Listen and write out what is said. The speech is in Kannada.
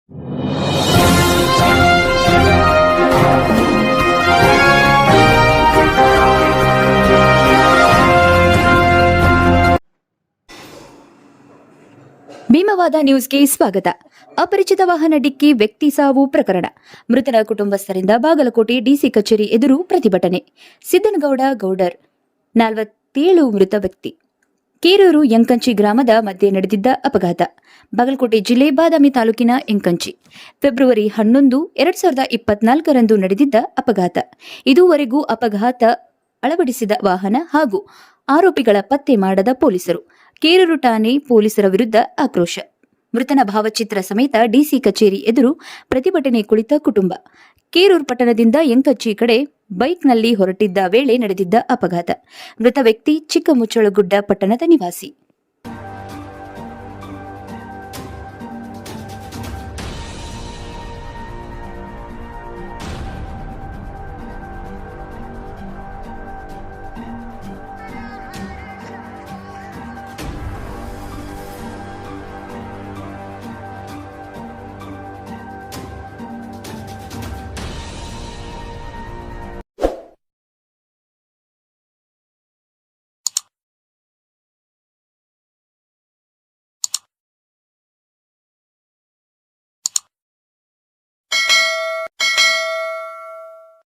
ಭೀಮವಾದ ನ್ಯೂಸ್ಗೆ ಸ್ವಾಗತ. ಅಪರಿಚಿತ ವಾಹನ ಡಿಕ್ಕಿ ವ್ಯಕ್ತಿ ಸಾವು ಪ್ರಕರಣ. ಮೃತರ ಕುಟುಂಬಸ್ಥರಿಂದ ಬಾಗಲಕೋಟೆ ಡಿಸಿ ಕಚೇರಿ ಎದುರು ಪ್ರತಿಭಟನೆ. ಸಿದ್ದನಗೌಡ ಗೌಡರ್ 47 ಮೃತ ವ್ಯಕ್ತಿ. ಕೇರೂರು ಯಂಕಂಚಿ ಗ್ರಾಮದ ಮಧ್ಯೆ ನಡೆದಿದ್ದ ಅಪಘಾತ. ಬಾಗಲಕೋಟೆ ಜಿಲ್ಲೆ ಬಾದಾಮಿ ತಾಲೂಕಿನ ಯಂಕಂಚಿ. ಫೆಬ್ರವರಿ 11, 2024 ನಡೆದಿದ್ದ ಅಪಘಾತ. ಇದುವರೆಗೂ ಅಪಘಾತ ಅಳವಡಿಸಿದ ವಾಹನ ಹಾಗೂ ಆರೋಪಿಗಳ ಪತ್ತೆ ಮಾಡದ ಪೊಲೀಸರು. ಕೇರೂರು ಠಾಣೆ ಪೊಲೀಸರ ವಿರುದ್ಧ ಆಕ್ರೋಶ. ಮೃತನ ಭಾವಚಿತ್ರ ಸಮೇತ ಡಿಸಿ ಕಚೇರಿ ಎದುರು ಪ್ರತಿಭಟನೆ ಕುಳಿತ ಕುಟುಂಬ. ಕೇರೂರು ಪಟ್ಟಣದಿಂದ ಯಂಕಂಚಿ ಕಡೆ ಬೈಕ್ನಲ್ಲಿ ಹೊರಟಿದ್ದ ವೇಳೆ ನಡೆದಿದ್ದ ಅಪಘಾತ. ಮೃತ ವ್ಯಕ್ತಿ ಚಿಕ್ಕಮುಚ್ಚಳಗುಡ್ಡ ಪಟ್ಟಣದ ನಿವಾಸಿ.